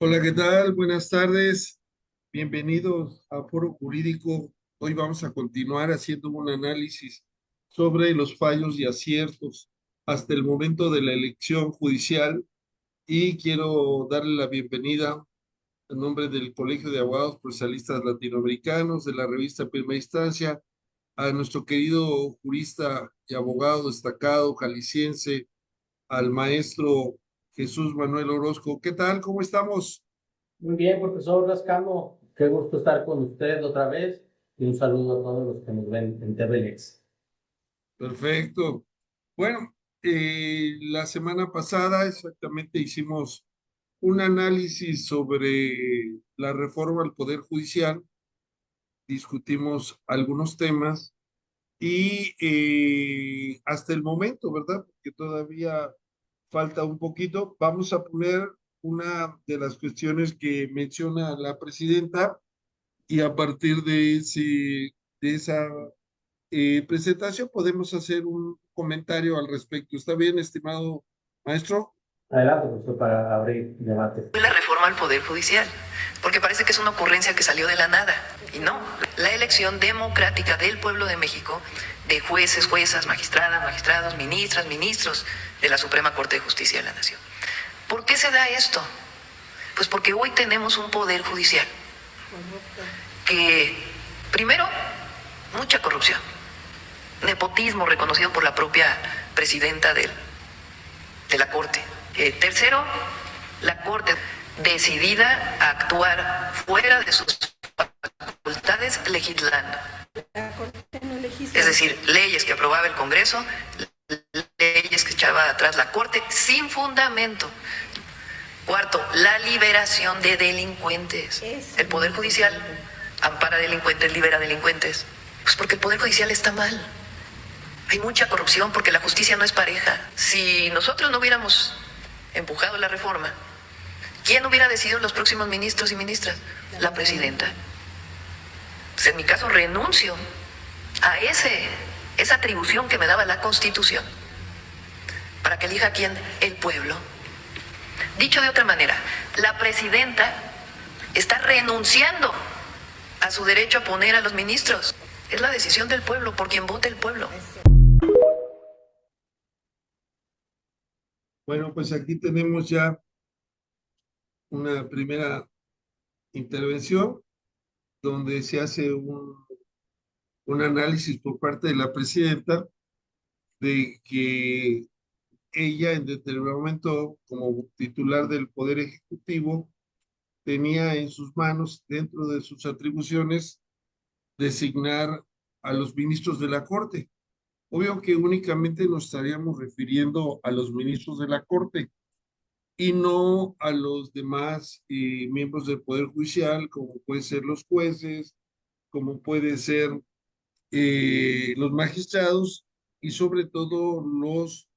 Hola, ¿qué tal? Buenas tardes. Bienvenidos a Foro Jurídico. Hoy vamos a continuar haciendo un análisis sobre los fallos y aciertos hasta el momento de la elección judicial y quiero darle la bienvenida en nombre del Colegio de Abogados Procesalistas Latinoamericanos de la revista Primera Instancia a nuestro querido jurista y abogado destacado jalisciense, al maestro Jesús Manuel Orozco. ¿Qué tal? ¿Cómo estamos? Muy bien, profesor Lascano, qué gusto estar con usted otra vez y un saludo a todos los que nos ven en TVX. Perfecto. Bueno, la semana pasada exactamente hicimos un análisis sobre la reforma al Poder Judicial, discutimos algunos temas y hasta el momento, ¿verdad? Porque todavía falta un poquito, vamos a poner una de las cuestiones que menciona la presidenta y a partir de esa presentación podemos hacer un comentario al respecto. ¿Está bien, estimado maestro? Adelante, profesor, para abrir debate. La reforma al Poder Judicial, porque parece que es una ocurrencia que salió de la nada. Y no, la elección democrática del pueblo de México, de jueces, juezas, magistradas, magistrados, ministras, ministros de la Suprema Corte de Justicia de la Nación. ¿Por qué se da esto? Pues porque hoy tenemos un Poder Judicial que, primero, mucha corrupción, nepotismo reconocido por la propia presidenta de la Corte. Tercero, la Corte decidida a actuar fuera de sus facultades legislando. La Corte no legisla. Es decir, leyes que aprobaba el Congreso, leyes que echaba atrás la Corte sin fundamento. Cuarto, la liberación de delincuentes. El Poder Judicial ampara delincuentes, libera delincuentes. Pues porque el Poder Judicial está mal. Hay mucha corrupción porque la justicia no es pareja. Si nosotros no hubiéramos empujado la reforma, ¿quién hubiera decidido los próximos ministros y ministras? La presidenta. Pues en mi caso renuncio a esa atribución que me daba la Constitución para que elija quién, el pueblo. Dicho de otra manera, la presidenta está renunciando a su derecho a poner a los ministros. Es la decisión del pueblo, por quien vote el pueblo. Bueno, pues aquí tenemos ya una primera intervención donde se hace un análisis por parte de la presidenta de que ella en determinado momento, como titular del Poder Ejecutivo, tenía en sus manos, dentro de sus atribuciones, designar a los ministros de la Corte. Obvio que únicamente nos estaríamos refiriendo a los ministros de la Corte y no a los demás miembros del Poder Judicial, como pueden ser los jueces, como pueden ser los magistrados y sobre todo los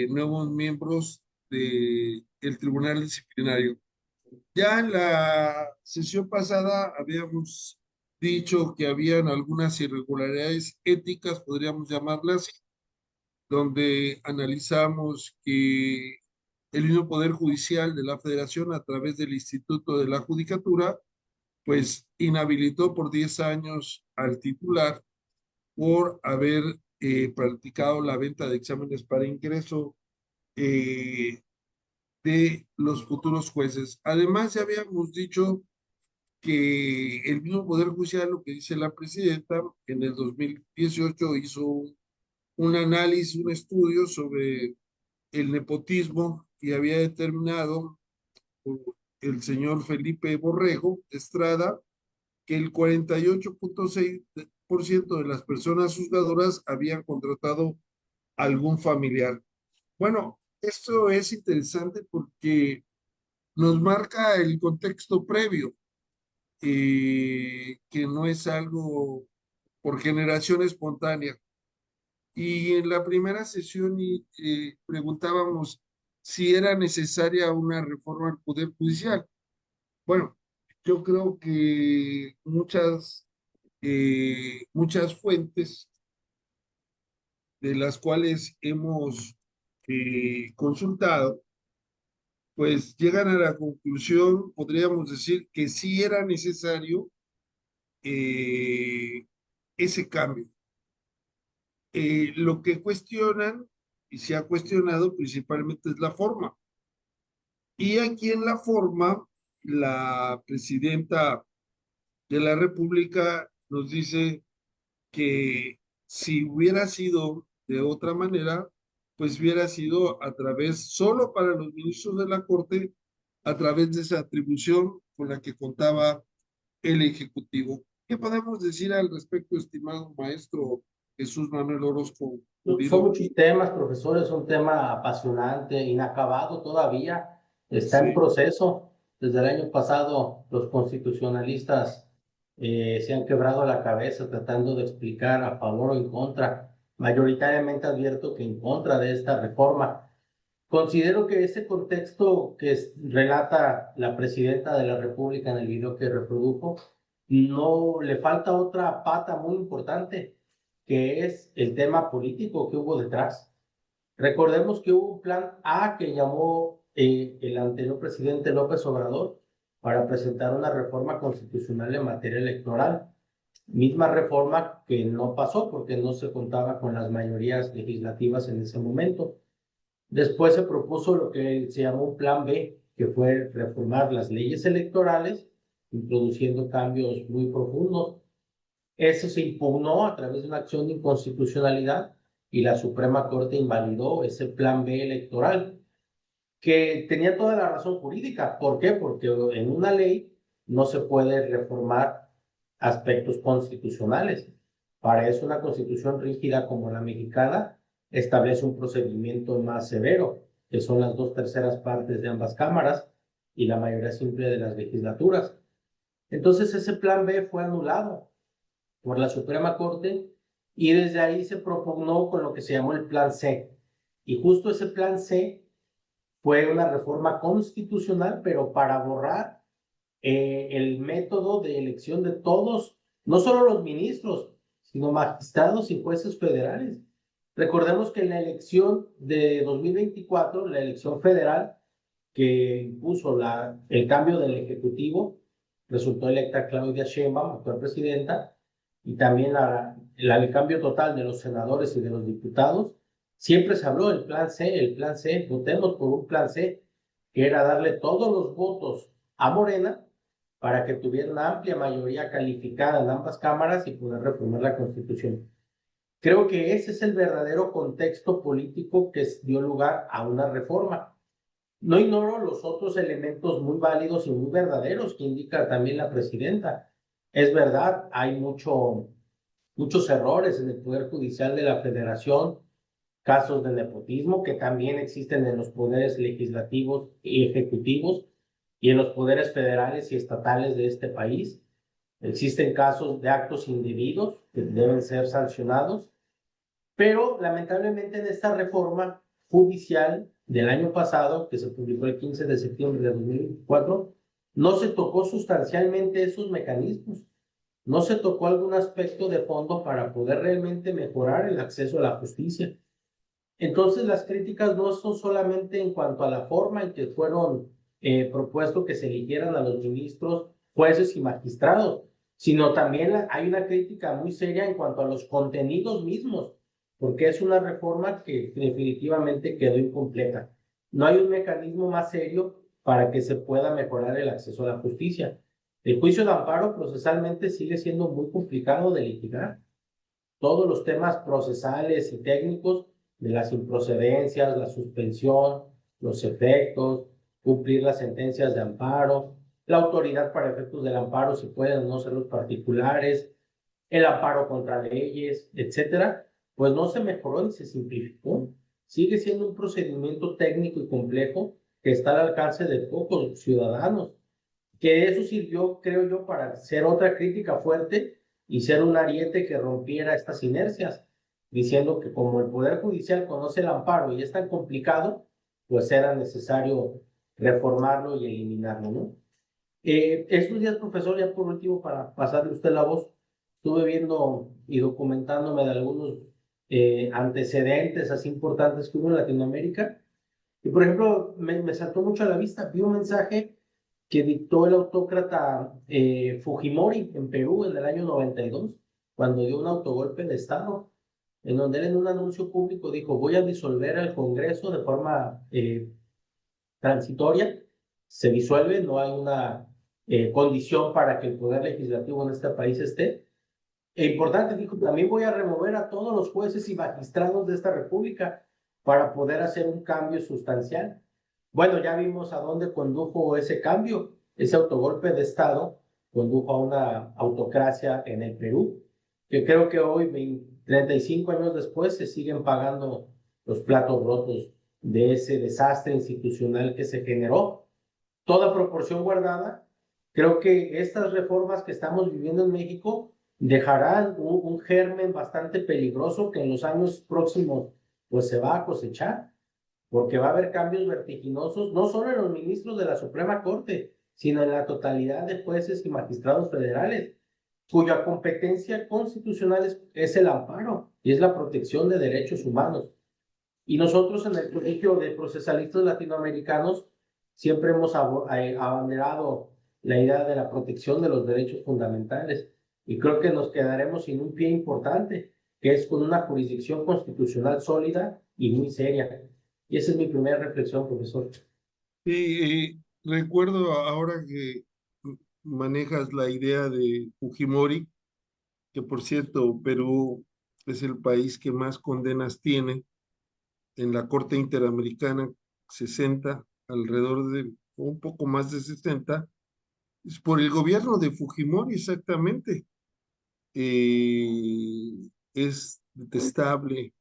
nuevos miembros del Tribunal Disciplinario. Ya en la sesión pasada habíamos dicho que habían algunas irregularidades éticas, podríamos llamarlas, donde analizamos que el mismo Poder Judicial de la Federación, a través del Instituto de la Judicatura, pues inhabilitó por 10 años al titular por haber practicado la venta de exámenes para ingreso eh, de los futuros jueces. Además, ya habíamos dicho que el mismo Poder Judicial, lo que dice la presidenta, en el 2018 hizo un análisis, un estudio sobre el nepotismo y había determinado por el señor Felipe Borrego Estrada que el 48.6% de las personas juzgadoras habían contratado a algún familiar. Bueno, esto es interesante porque nos marca el contexto previo, que no es algo por generación espontánea. Y en la primera sesión preguntábamos si era necesaria una reforma al Poder Judicial. Bueno, yo creo que muchas fuentes de las cuales hemos consultado, pues llegan a la conclusión, podríamos decir, que sí era necesario eh, ese cambio. Lo que cuestionan y se ha cuestionado principalmente es la forma. Y aquí en la forma, la presidenta de la República nos dice que si hubiera sido de otra manera, pues hubiera sido a través, solo para los ministros de la Corte, a través de esa atribución con la que contaba el Ejecutivo. ¿Qué podemos decir al respecto, estimado maestro Jesús Manuel Orozco Son Pulido? muchos temas, profesor, es un tema apasionante, inacabado todavía, está en Sí, proceso. Desde el año pasado, los constitucionalistas se han quebrado la cabeza tratando de explicar a favor o en contra. Mayoritariamente advierto que en contra de esta reforma. Considero que ese contexto que relata la presidenta de la República en el video que reprodujo, no le falta otra pata muy importante, que es el tema político que hubo detrás. Recordemos que hubo un plan A que llamó el anterior presidente López Obrador para presentar una reforma constitucional en materia electoral. Misma reforma que no pasó porque no se contaba con las mayorías legislativas en ese momento. Después se propuso lo que se llamó un plan B, que fue reformar las leyes electorales, introduciendo cambios muy profundos. Eso se impugnó a través de una acción de inconstitucionalidad y la Suprema Corte invalidó ese plan B electoral, que tenía toda la razón jurídica. ¿Por qué? Porque en una ley no se puede reformar aspectos constitucionales. Para eso una constitución rígida como la mexicana establece un procedimiento más severo, que son las 2/3 partes de ambas cámaras y la mayoría simple de las legislaturas. Entonces ese plan B fue anulado por la Suprema Corte y desde ahí se propugnó con lo que se llamó el plan C. Y justo ese plan C fue una reforma constitucional, pero para borrar el método de elección de todos, no solo los ministros, sino magistrados y jueces federales. Recordemos que en la elección de 2024, la elección federal que impuso el cambio del Ejecutivo, resultó electa Claudia Sheinbaum, actual presidenta, y también el cambio total de los senadores y de los diputados. Siempre se habló del plan C, votemos por un plan C, que era darle todos los votos a Morena para que tuviera una amplia mayoría calificada en ambas cámaras y poder reformar la Constitución. Creo que ese es el verdadero contexto político que dio lugar a una reforma. No ignoro los otros elementos muy válidos y muy verdaderos que indica también la presidenta. Es verdad, hay muchos errores en el Poder Judicial de la Federación, casos de nepotismo que también existen en los poderes legislativos y ejecutivos y en los poderes federales y estatales de este país. Existen casos de actos indebidos que deben ser sancionados, pero lamentablemente en esta reforma judicial del año pasado, que se publicó el 15 de septiembre de 2024, no se tocó sustancialmente esos mecanismos, no se tocó algún aspecto de fondo para poder realmente mejorar el acceso a la justicia. Entonces las críticas no son solamente en cuanto a la forma en que fueron propuestos que se eligieran a los ministros, jueces y magistrados, sino también hay una crítica muy seria en cuanto a los contenidos mismos, porque es una reforma que definitivamente quedó incompleta. No hay un mecanismo más serio para que se pueda mejorar el acceso a la justicia. El juicio de amparo procesalmente sigue siendo muy complicado de litigar. Todos los temas procesales y técnicos de las improcedencias, la suspensión, los efectos, cumplir las sentencias de amparo, la autoridad para efectos del amparo, si pueden o no ser los particulares, el amparo contra leyes, etcétera, pues no se mejoró ni se simplificó. Sigue siendo un procedimiento técnico y complejo que está al alcance de pocos ciudadanos, que eso sirvió, creo yo, para ser otra crítica fuerte y ser un ariete que rompiera estas inercias, diciendo que como el Poder Judicial conoce el amparo y es tan complicado, pues era necesario reformarlo y eliminarlo, ¿no? Estos días, profesor, ya por último, para pasarle a usted la voz, estuve viendo y documentándome de algunos antecedentes así importantes que hubo en Latinoamérica, Y por ejemplo, me saltó mucho a la vista, vi un mensaje que dictó el autócrata Fujimori en Perú en el año 92, cuando dio un autogolpe de Estado, en donde él en un anuncio público dijo, voy a disolver el Congreso de forma transitoria, se disuelve, no hay una condición para que el poder legislativo en este país esté. E importante, dijo, también voy a remover a todos los jueces y magistrados de esta república para poder hacer un cambio sustancial. Bueno, ya vimos a dónde condujo ese cambio, ese autogolpe de Estado condujo a una autocracia en el Perú, que creo que hoy, 35 años después, se siguen pagando los platos rotos de ese desastre institucional que se generó. Toda proporción guardada, creo que estas reformas que estamos viviendo en México dejarán un germen bastante peligroso que en los años próximos pues se va a cosechar, porque va a haber cambios vertiginosos, no solo en los ministros de la Suprema Corte, sino en la totalidad de jueces y magistrados federales, cuya competencia constitucional es el amparo y es la protección de derechos humanos. Y nosotros en el Colegio de Procesalistas Latinoamericanos siempre hemos abanderado la idea de la protección de los derechos fundamentales y creo que nos quedaremos sin un pie importante, que es con una jurisdicción constitucional sólida y muy seria. Y esa es mi primera reflexión, profesor. Y recuerdo ahora que manejas la idea de Fujimori, que por cierto, Perú es el país que más condenas tiene en la Corte Interamericana, 60, alrededor de un poco más de 60, es por el gobierno de Fujimori exactamente. Es detestable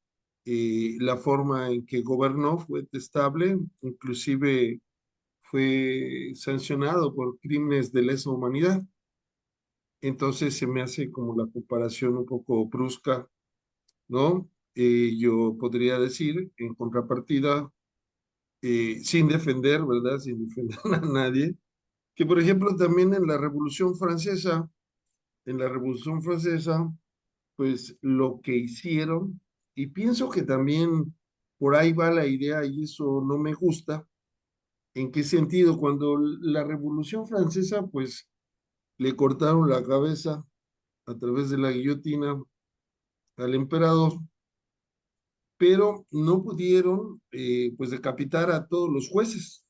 la forma en que gobernó, fue detestable, inclusive fue sancionado por crímenes de lesa humanidad. Entonces se me hace como la comparación un poco brusca, ¿no? Yo podría decir, en contrapartida, sin defender, ¿verdad? Sin defender a nadie, que por ejemplo también en la Revolución Francesa, pues lo que hicieron, y pienso que también por ahí va la idea y eso no me gusta. ¿En qué sentido? Cuando la Revolución Francesa, pues le cortaron la cabeza a través de la guillotina al emperador, pero no pudieron, pues, decapitar a todos los jueces,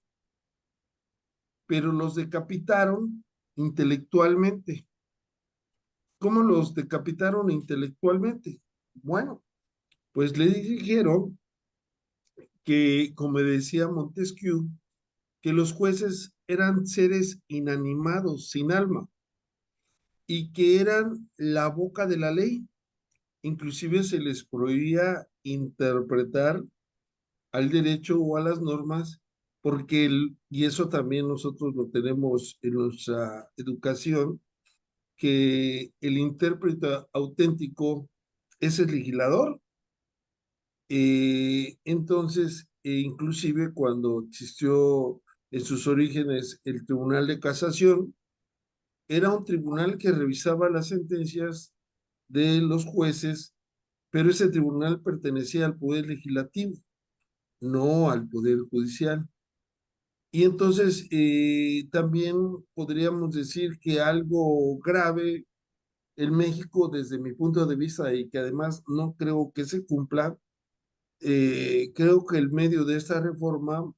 pero los decapitaron intelectualmente. ¿Cómo los decapitaron intelectualmente? Bueno, pues le dijeron que, como decía Montesquieu, que los jueces eran seres inanimados, sin alma, y que eran la boca de la ley. Inclusive se les prohibía interpretar al derecho o a las normas, porque y eso también nosotros lo tenemos en nuestra educación, que el intérprete auténtico es el legislador. Entonces, inclusive cuando existió en sus orígenes el Tribunal de Casación, era un tribunal que revisaba las sentencias de los jueces, pero ese tribunal pertenecía al Poder Legislativo, no al Poder Judicial. Y entonces también podríamos decir que algo grave en México, desde mi punto de vista, y que además no creo que se cumpla, creo que en medio de esta reforma,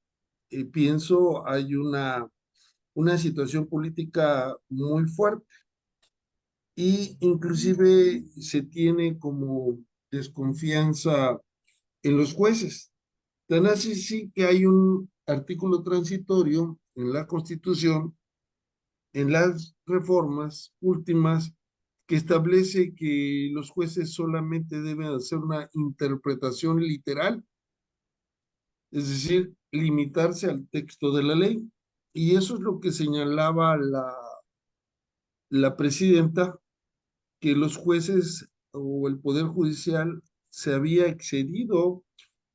pienso, hay una situación política muy fuerte y inclusive se tiene como desconfianza en los jueces. Tan así sí que hay un artículo transitorio en la Constitución, en las reformas últimas, que establece que los jueces solamente deben hacer una interpretación literal, es decir, limitarse al texto de la ley. Y eso es lo que señalaba la presidenta, que los jueces o el Poder Judicial se había excedido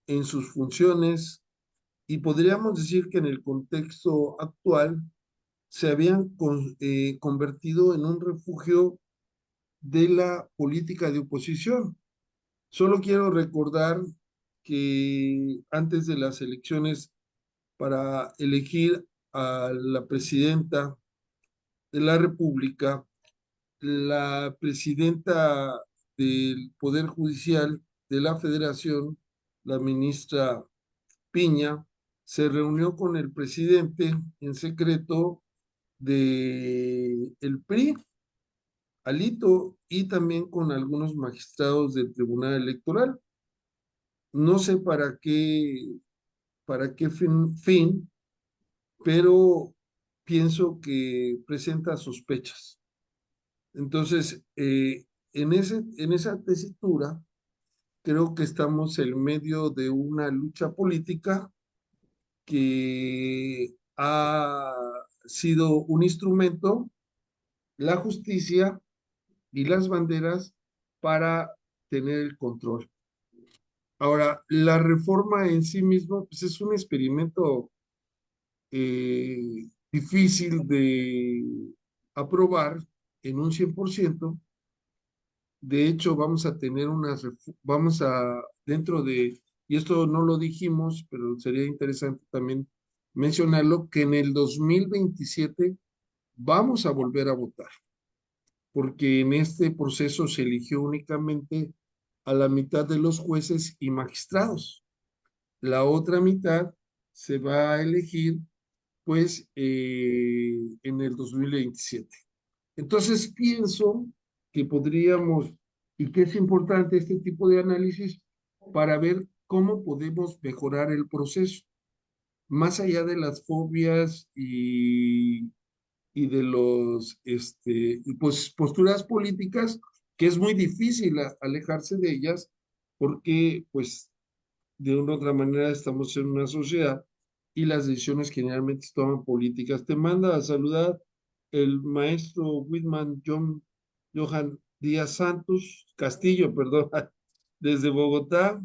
en sus funciones y podríamos decir que en el contexto actual se habían convertido en un refugio de la política de oposición. Solo quiero recordar que antes de las elecciones para elegir a la presidenta de la República, la presidenta del Poder Judicial de la Federación, la ministra Piña, se reunió con el presidente en secreto de el PRI, Alito, y también con algunos magistrados del Tribunal Electoral. No sé para qué fin, pero pienso que presenta sospechas. Entonces, en esa tesitura, creo que estamos en medio de una lucha política que ha sido un instrumento, la justicia y las banderas para tener el control. Ahora, la reforma en sí mismo, pues es un experimento difícil de aprobar en un 100%. De hecho, vamos a tener vamos a, dentro de, y esto no lo dijimos, pero sería interesante también mencionarlo, que en el 2027 vamos a volver a votar, porque en este proceso se eligió únicamente a la mitad de los jueces y magistrados. La otra mitad se va a elegir, pues, en el 2027. Entonces, pienso que podríamos, y que es importante este tipo de análisis para ver cómo podemos mejorar el proceso, más allá de las fobias y de los, pues, posturas políticas, que es muy difícil alejarse de ellas, porque, pues, de una u otra manera estamos en una sociedad y las decisiones generalmente se toman políticas. Te manda a saludar el maestro Whitman Johan Díaz Santos, Castillo, perdón, desde Bogotá,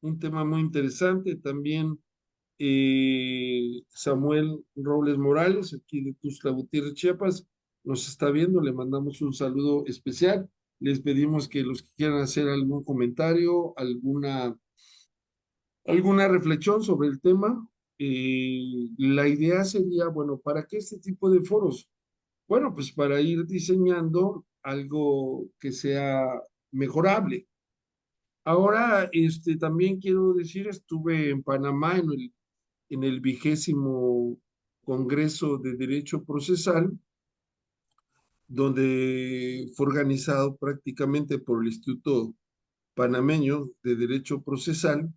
un tema muy interesante. También Samuel Robles Morales, aquí de Tuxtla Gutiérrez, Chiapas, nos está viendo, le mandamos un saludo especial. Les pedimos que los que quieran hacer algún comentario, alguna reflexión sobre el tema. La idea sería, bueno, ¿para qué este tipo de foros? Bueno, pues para ir diseñando algo que sea mejorable. Ahora, también quiero decir, estuve en Panamá en el 20º Congreso de Derecho Procesal, donde fue organizado prácticamente por el Instituto Panameño de Derecho Procesal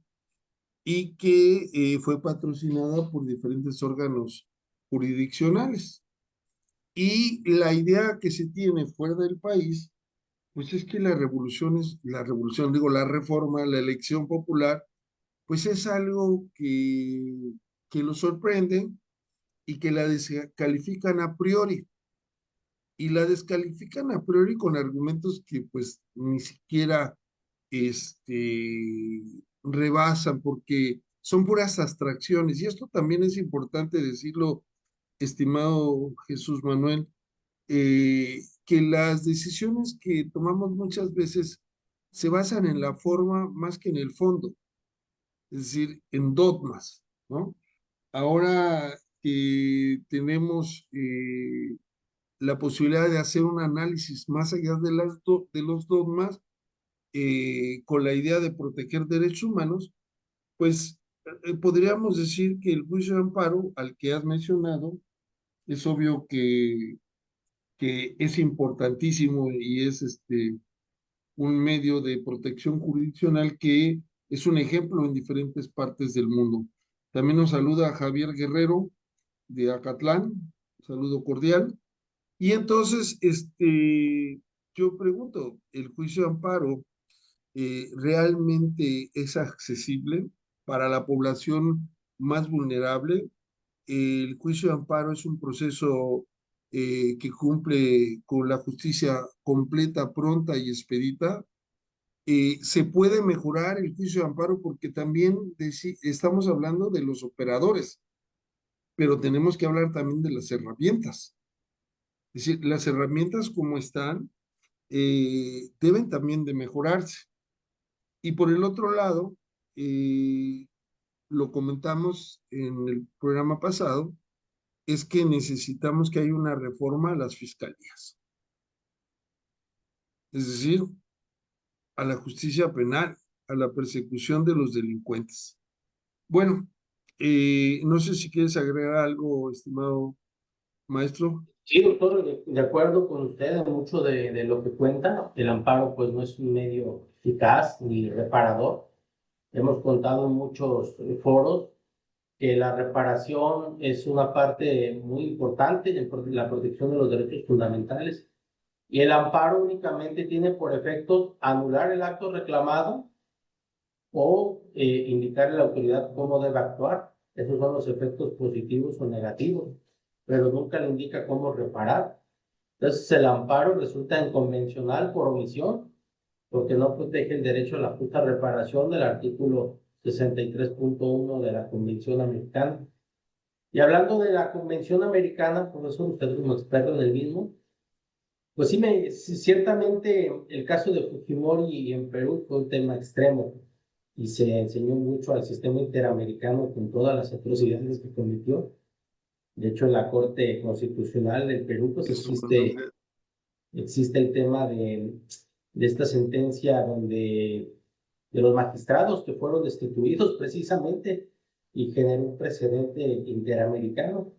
y que fue patrocinada por diferentes órganos jurisdiccionales. Y la idea que se tiene fuera del país, pues es que la reforma, la elección popular, pues es algo que lo sorprende y que la descalifican a priori. Y la descalifican a priori con argumentos que pues ni siquiera rebasan, porque son puras abstracciones. Y esto también es importante decirlo, estimado Jesús Manuel, que las decisiones que tomamos muchas veces se basan en la forma más que en el fondo, es decir, en dogmas, ¿no? Ahora que tenemos la posibilidad de hacer un análisis más allá de los dogmas, con la idea de proteger derechos humanos, pues podríamos decir que el juicio de amparo al que has mencionado es obvio que es importantísimo y es un medio de protección jurisdiccional que es un ejemplo en diferentes partes del mundo. También nos saluda Javier Guerrero de Acatlán, un saludo cordial. Y entonces, yo pregunto, ¿el juicio de amparo realmente es accesible para la población más vulnerable? El juicio de amparo es un proceso que cumple con la justicia completa, pronta y expedita. Se puede mejorar el juicio de amparo porque también estamos hablando de los operadores, pero tenemos que hablar también de las herramientas. Es decir, las herramientas como están deben también de mejorarse. Y por el otro lado, lo comentamos en el programa pasado, es que necesitamos que haya una reforma a las fiscalías, es decir, a la justicia penal, a la persecución de los delincuentes. Bueno, no sé si quieres agregar algo, estimado maestro. Sí, doctor, de acuerdo con usted en mucho de lo que cuenta. El amparo pues no es un medio eficaz ni reparador. Hemos contado en muchos foros que la reparación es una parte muy importante de la protección de los derechos fundamentales, y el amparo únicamente tiene por efecto anular el acto reclamado o indicarle a la autoridad cómo debe actuar. Esos son los efectos positivos o negativos, pero nunca le indica cómo reparar. Entonces el amparo resulta inconvencional por omisión, porque no protege el derecho a la justa reparación del artículo 63.1 de la Convención Americana. Y hablando de la Convención Americana, profesor, usted como experto en el mismo, pues sí, ciertamente el caso de Fujimori en Perú fue un tema extremo y se enseñó mucho al sistema interamericano con todas las atrocidades que cometió. De hecho, en la Corte Constitucional del Perú, pues existe el tema de esta sentencia donde de los magistrados que fueron destituidos precisamente, y generó un precedente interamericano.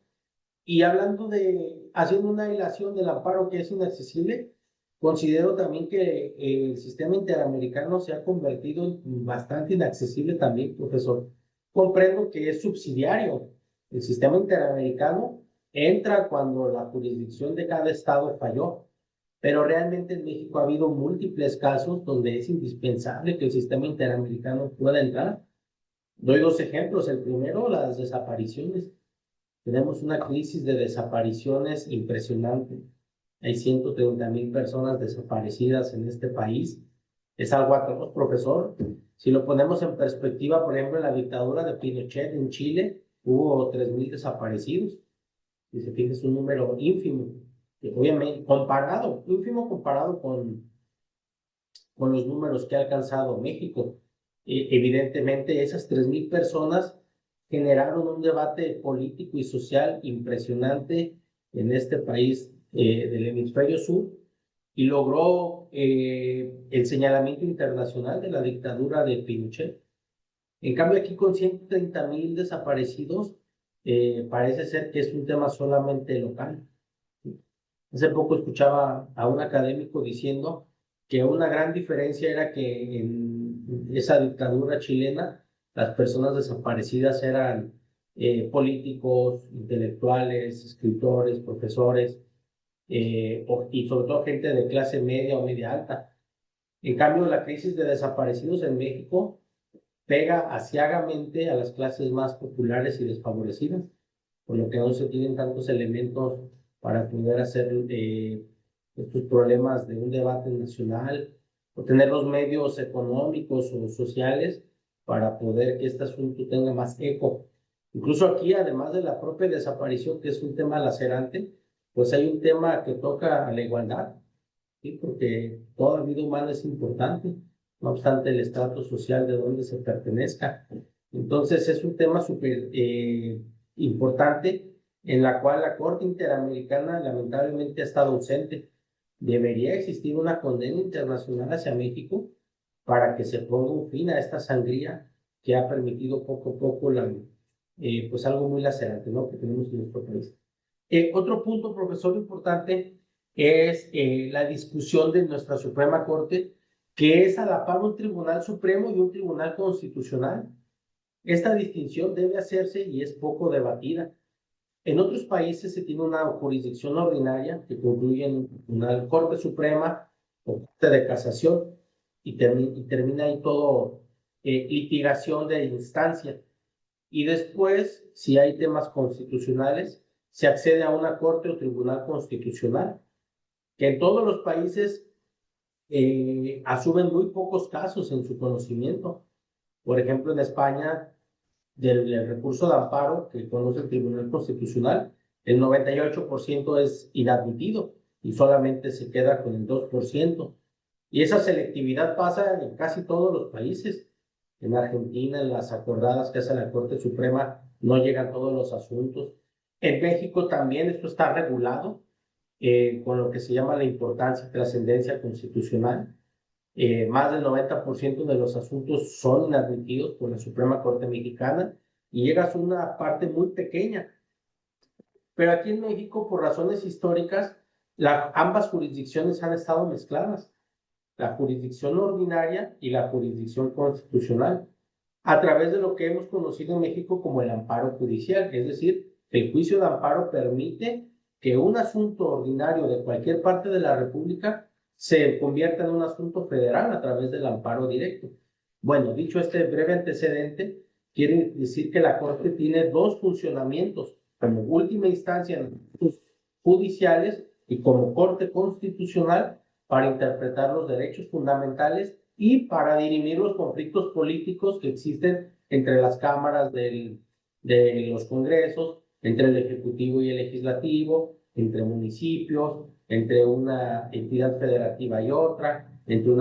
Y haciendo una ilación del amparo que es inaccesible, considero también que el sistema interamericano se ha convertido en bastante inaccesible también, profesor. Comprendo que es subsidiario. El sistema interamericano entra cuando la jurisdicción de cada estado falló, pero realmente en México ha habido múltiples casos donde es indispensable que el sistema interamericano pueda entrar. Doy dos ejemplos. El primero, las desapariciones. Tenemos una crisis de desapariciones impresionante. Hay 130,000 personas desaparecidas en este país. Es algo atroz, profesor. Si lo ponemos en perspectiva, por ejemplo, en la dictadura de Pinochet en Chile, hubo 3,000 desaparecidos. Y se fija, es un número ínfimo. Obviamente, ínfimo comparado con los números que ha alcanzado México. Evidentemente, esas 3,000 personas generaron un debate político y social impresionante en este país del hemisferio sur, y logró el señalamiento internacional de la dictadura de Pinochet. En cambio, aquí con 130,000 desaparecidos, parece ser que es un tema solamente local. Hace poco escuchaba a un académico diciendo que una gran diferencia era que en esa dictadura chilena las personas desaparecidas eran políticos, intelectuales, escritores, profesores, y sobre todo gente de clase media o media alta. En cambio, la crisis de desaparecidos en México pega aciagamente a las clases más populares y desfavorecidas, por lo que no se tienen tantos elementos para poder hacer estos problemas de un debate nacional, o tener los medios económicos o sociales para poder que este asunto tenga más eco. Incluso aquí, además de la propia desaparición, que es un tema lacerante, pues hay un tema que toca a la igualdad, ¿sí? Porque toda vida humana es importante, no obstante el estrato social de donde se pertenezca. Entonces es un tema súper importante, en la cual la Corte Interamericana lamentablemente ha estado ausente. Debería existir una condena internacional hacia México para que se ponga un fin a esta sangría que ha permitido poco a poco pues algo muy lacerante, ¿no?, que tenemos en nuestro país. Otro punto, profesor, importante es la discusión de nuestra Suprema Corte, que es a la par un Tribunal Supremo y un Tribunal Constitucional. Esta distinción debe hacerse y es poco debatida. En otros países se tiene una jurisdicción ordinaria que concluye en una Corte Suprema o Corte de Casación, y termina ahí todo litigación de instancia. Y después, si hay temas constitucionales, se accede a una Corte o Tribunal Constitucional, que en todos los países asumen muy pocos casos en su conocimiento. Por ejemplo, en España, del recurso de amparo que conoce el Tribunal Constitucional, el 98% es inadmitido y solamente se queda con el 2%. Y esa selectividad pasa en casi todos los países. En Argentina, en las acordadas que hace la Corte Suprema, no llegan todos los asuntos. En México también esto está regulado con lo que se llama la importancia y trascendencia constitucional. Más del 90% de los asuntos son inadmitidos por la Suprema Corte Mexicana y llegas a una parte muy pequeña. Pero aquí en México, por razones históricas, ambas jurisdicciones han estado mezcladas, la jurisdicción ordinaria y la jurisdicción constitucional, a través de lo que hemos conocido en México como el amparo judicial, es decir, el juicio de amparo permite que un asunto ordinario de cualquier parte de la República se convierta en un asunto federal a través del amparo directo. Bueno, dicho este breve antecedente, quiere decir que la Corte tiene dos funcionamientos, como última instancia en asuntos judiciales y como Corte Constitucional para interpretar los derechos fundamentales y para dirimir los conflictos políticos que existen entre las cámaras de los congresos, entre el Ejecutivo y el Legislativo, entre municipios, entre una entidad federativa y otra, entre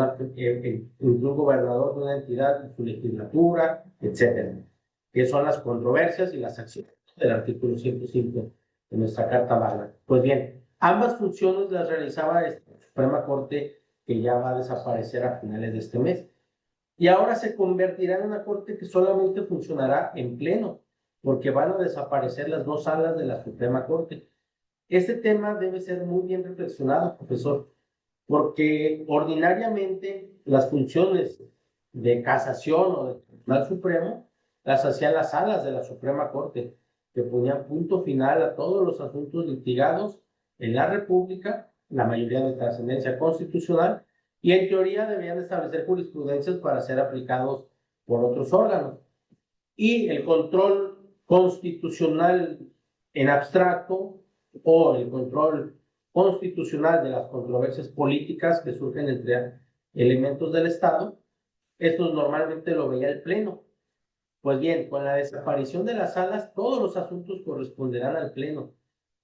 un gobernador de una entidad y su legislatura, etcétera, que son las controversias y las acciones del artículo 105 de nuestra Carta Magna. Pues bien, ambas funciones las realizaba la Suprema Corte, que ya va a desaparecer a finales de este mes. Y ahora se convertirá en una Corte que solamente funcionará en pleno, porque van a desaparecer las dos salas de la Suprema Corte. Este tema debe ser muy bien reflexionado, profesor, porque ordinariamente las funciones de casación o del Tribunal Supremo las hacían las salas de la Suprema Corte, que ponían punto final a todos los asuntos litigados en la República, la mayoría de trascendencia constitucional, y en teoría debían establecer jurisprudencias para ser aplicados por otros órganos. Y el control constitucional en abstracto o el control constitucional de las controversias políticas que surgen entre elementos del Estado, esto normalmente lo veía el Pleno. Pues bien, con la desaparición de las salas, todos los asuntos corresponderán al Pleno.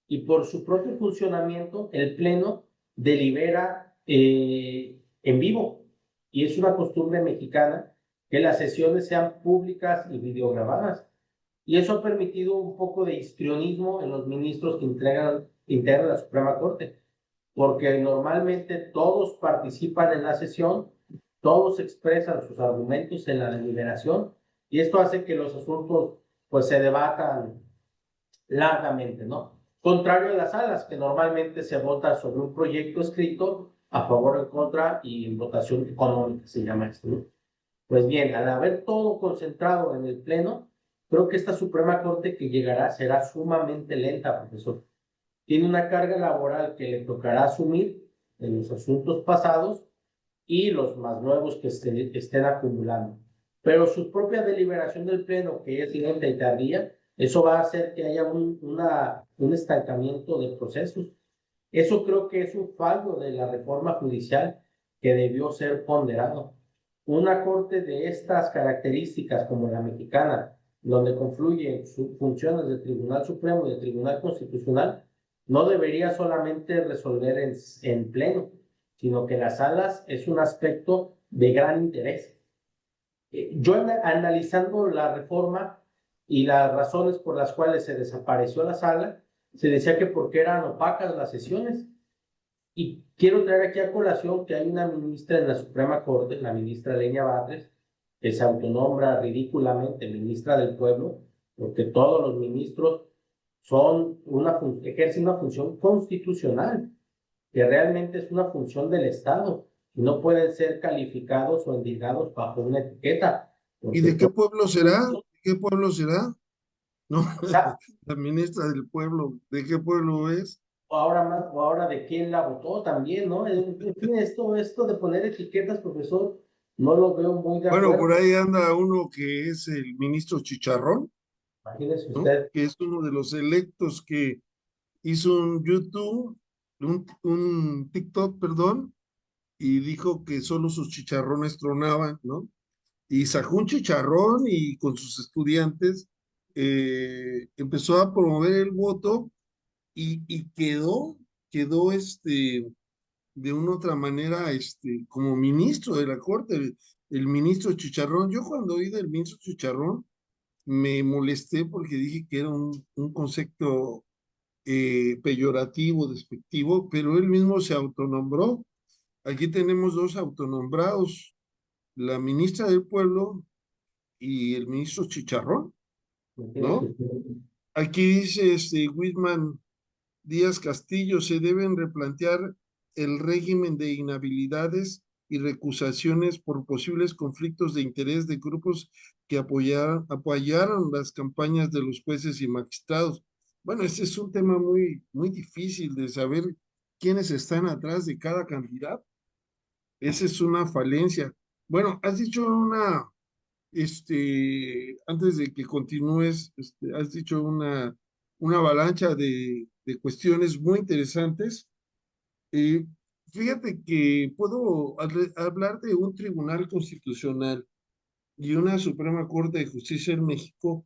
Y por su propio funcionamiento, el Pleno delibera en vivo. Y es una costumbre mexicana que las sesiones sean públicas y videograbadas. Y eso ha permitido un poco de histrionismo en los ministros que integran la Suprema Corte, porque normalmente todos participan en la sesión, todos expresan sus argumentos en la deliberación, y esto hace que los asuntos pues se debatan largamente, ¿no? Contrario a las salas, que normalmente se vota sobre un proyecto escrito a favor o en contra y en votación económica, se llama esto, ¿no? Pues bien, al haber todo concentrado en el Pleno, creo que esta Suprema Corte que llegará será sumamente lenta, profesor. Tiene una carga laboral que le tocará asumir en los asuntos pasados y los más nuevos que estén acumulando. Pero su propia deliberación del Pleno, que es lenta y tardía, eso va a hacer que haya un estancamiento de procesos. Eso creo que es un fallo de la reforma judicial que debió ser ponderado. Una corte de estas características como la mexicana, donde confluyen sus funciones de Tribunal Supremo y de Tribunal Constitucional, no debería solamente resolver en pleno, sino que las salas es un aspecto de gran interés. Yo analizando la reforma y las razones por las cuales se desapareció la sala, se decía que porque eran opacas las sesiones. Y quiero traer aquí a colación que hay una ministra en la Suprema Corte, la ministra Lenia Batres, que se autonombra ridículamente ministra del Pueblo, porque todos los ministros ejercen una función constitucional, que realmente es una función del Estado, y no pueden ser calificados o endilgados bajo una etiqueta. ¿Y de qué pueblo será? ¿De qué pueblo será? No, O sea, la ministra del pueblo, ¿de qué pueblo es? o ahora de quién la votó también, ¿no? En fin, esto de poner etiquetas, profesor, no lo veo muy de Bueno, acuerdo. por ahí anda uno que es el ministro Chicharrón, Imagínese ¿no? usted. Que es uno de los electos que hizo un YouTube, un TikTok, perdón, y dijo que solo sus chicharrones tronaban, ¿no? Y sacó un chicharrón y con sus estudiantes empezó a promover el voto y quedó de una otra manera como ministro de la Corte. el ministro Chicharrón. Yo cuando oí del ministro Chicharrón me molesté porque dije que era un concepto peyorativo, despectivo, pero él mismo se autonombró. Aquí tenemos dos autonombrados, la ministra del Pueblo y el ministro Chicharrón, ¿no? Aquí dice Whitman Díaz Castillo, se deben replantear el régimen de inhabilidades y recusaciones por posibles conflictos de interés de grupos que apoyaron las campañas de los jueces y magistrados. Bueno, este es un tema muy difícil de saber quiénes están atrás de cada candidato. Esa es una falencia. Bueno, has dicho antes de que continúes, has dicho una avalancha de cuestiones muy interesantes. Eh, Fíjate que puedo hablar de un tribunal constitucional y una Suprema Corte de Justicia en México,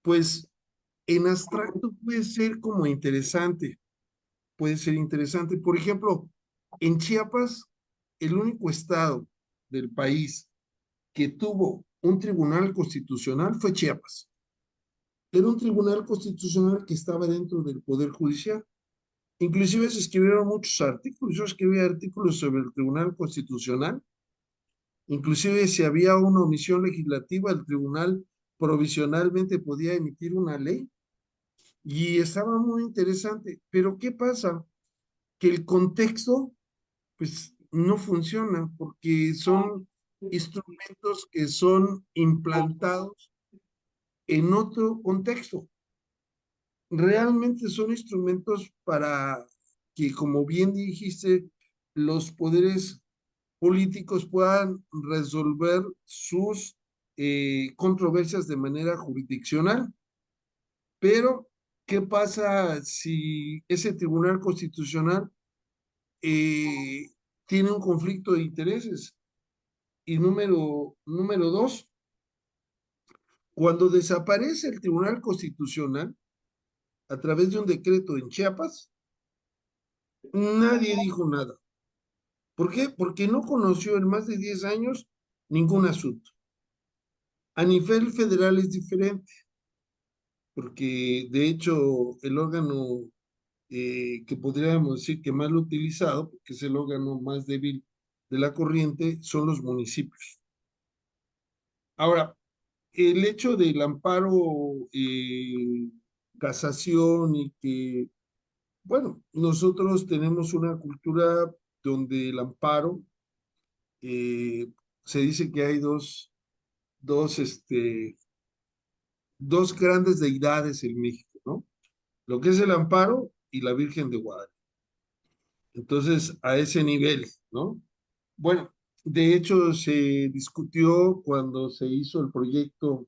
pues en abstracto puede ser como interesante, puede ser interesante. Por ejemplo, en Chiapas, el único estado del país que tuvo un tribunal constitucional fue Chiapas. Era un tribunal constitucional que estaba dentro del Poder Judicial. Inclusive se escribieron muchos artículos. Yo escribí artículos sobre el Tribunal Constitucional. Inclusive si había una omisión legislativa, el tribunal provisionalmente podía emitir una ley. Y estaba muy interesante. Pero ¿qué pasa? Que el contexto, pues, no funciona porque son instrumentos que son implantados en otro contexto. Realmente son instrumentos para que, como bien dijiste, los poderes políticos puedan resolver sus controversias de manera jurisdiccional. Pero, ¿qué pasa si ese Tribunal Constitucional eh, tiene un conflicto de intereses? Y número dos, cuando desaparece el Tribunal Constitucional a través de un decreto en Chiapas, nadie dijo nada. ¿Por qué? Porque no conoció en más de 10 años ningún asunto. A nivel federal es diferente, porque de hecho el órgano que podríamos decir que más lo utilizado, porque es el órgano más débil de la corriente, son los municipios. Ahora, el hecho del amparo, casación y que, bueno, nosotros tenemos una cultura donde el amparo, eh, se dice que hay dos, dos grandes deidades en México, ¿no? Lo que es el amparo y la Virgen de Guadalupe. Entonces, a ese nivel, ¿no? Bueno, de hecho, se discutió cuando se hizo el proyecto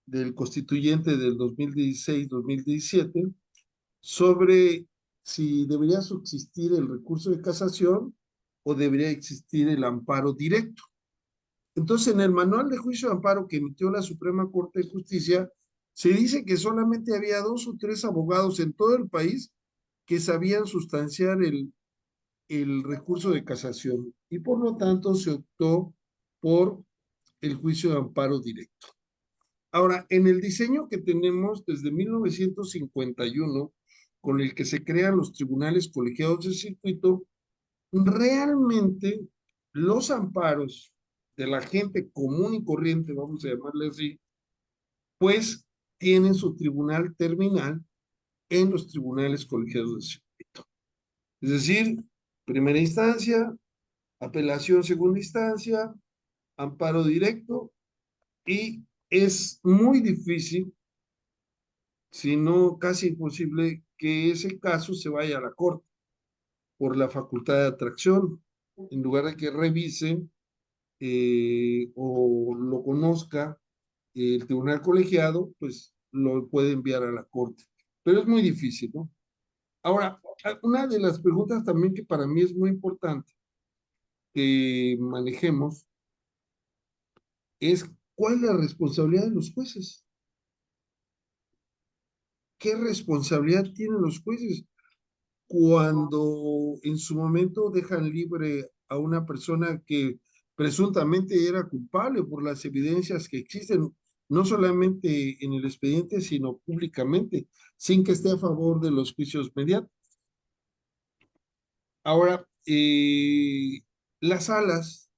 del constituyente del 2016-2017 sobre si debería subsistir el recurso de casación o debería existir el amparo directo. Entonces, en el manual de juicio de amparo que emitió la Suprema Corte de Justicia, se dice que solamente había 2 o 3 abogados en todo el país que sabían sustanciar el recurso de casación y por lo tanto se optó por el juicio de amparo directo. Ahora, en el diseño que tenemos desde 1951, con el que se crean los tribunales colegiados de circuito, realmente los amparos de la gente común y corriente, vamos a llamarle así, pues tienen su tribunal terminal en los tribunales colegiados de circuito. Es decir, primera instancia, apelación segunda instancia, amparo directo, y es muy difícil, si no casi imposible, que ese caso se vaya a la corte por la facultad de atracción, en lugar de que revisen o lo conozca el tribunal colegiado, pues lo puede enviar a la corte. Pero es muy difícil, ¿no? Ahora, una de las preguntas también que para mí es muy importante que manejemos es cuál es la responsabilidad de los jueces. ¿Qué responsabilidad tienen los jueces cuando en su momento dejan libre a una persona que presuntamente era culpable por las evidencias que existen, no solamente en el expediente, sino públicamente, sin que esté a favor de los juicios mediáticos. Ahora, las salas,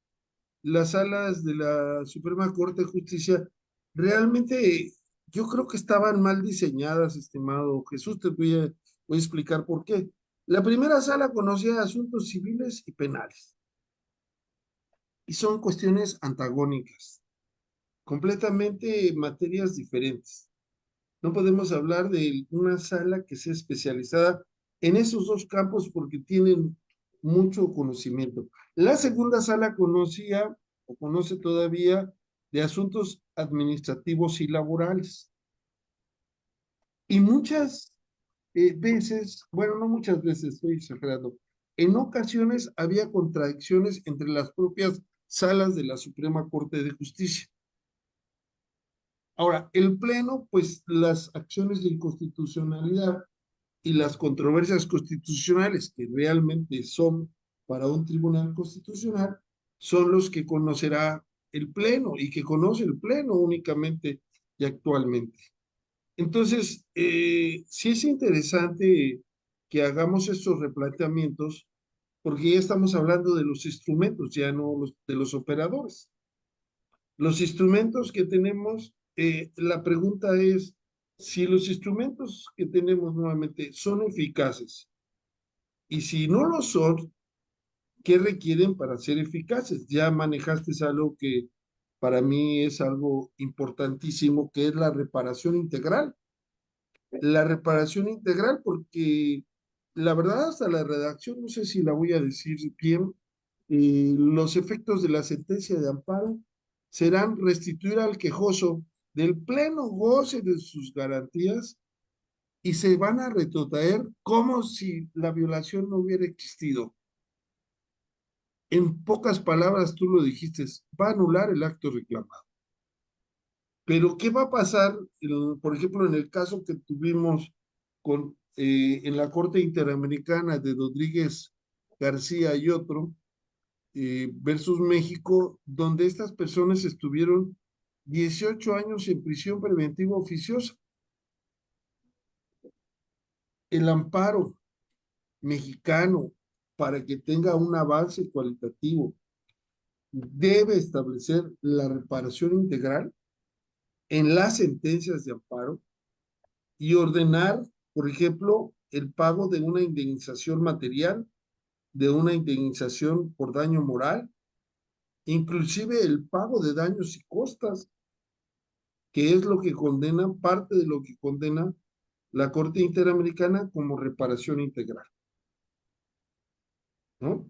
las salas de la Suprema Corte de Justicia, realmente yo creo que estaban mal diseñadas, estimado Jesús. Voy a explicar por qué. La primera sala conocía asuntos civiles y penales, y son cuestiones antagónicas, completamente materias diferentes. No podemos hablar de una sala que sea especializada en esos dos campos porque tienen mucho conocimiento. La segunda sala conocía o conoce todavía de asuntos administrativos y laborales. Y muchas veces, bueno, no muchas veces, estoy exagerando, en ocasiones había contradicciones entre las propias salas de la Suprema Corte de Justicia. Ahora, el Pleno, pues las acciones de inconstitucionalidad y las controversias constitucionales que realmente son para un tribunal constitucional son los que conocerá el Pleno y que conoce el Pleno únicamente y actualmente. Entonces, sí es interesante que hagamos estos replanteamientos porque ya estamos hablando de los instrumentos, ya no de los operadores. Los instrumentos que tenemos, la pregunta es si los instrumentos que tenemos nuevamente son eficaces y si no lo son, ¿qué requieren para ser eficaces? Ya manejaste algo que para mí es algo importantísimo, que es la reparación integral. La reparación integral, porque la verdad hasta la redacción, no sé si la voy a decir bien, los efectos de la sentencia de amparo serán restituir al quejoso del pleno goce de sus garantías y se van a retrotraer como si la violación no hubiera existido. En pocas palabras, tú lo dijiste, va a anular el acto reclamado. Pero, ¿qué va a pasar, por ejemplo, en el caso que tuvimos en la Corte Interamericana de Rodríguez García y otro, versus México, donde estas personas estuvieron 18 años en prisión preventiva oficiosa? El amparo mexicano, para que tenga un avance cualitativo, debe establecer la reparación integral en las sentencias de amparo y ordenar, por ejemplo, el pago de una indemnización material, de una indemnización por daño moral, inclusive el pago de daños y costas, que es lo que condena, parte de lo que condena la Corte Interamericana como reparación integral, ¿no?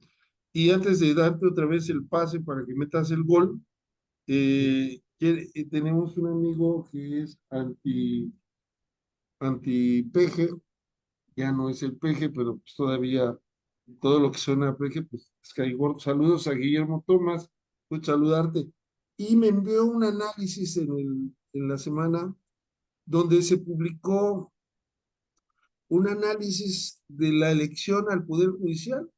Y antes de darte otra vez el pase para que metas el gol, tenemos un amigo que es anti-peje, ya no es el peje, pero pues todavía todo lo que suena a peje, pues es caigor. Saludos a Guillermo Tomás, pues saludarte. Y me envió un análisis en la semana donde se publicó un análisis de la elección al Poder Judicial.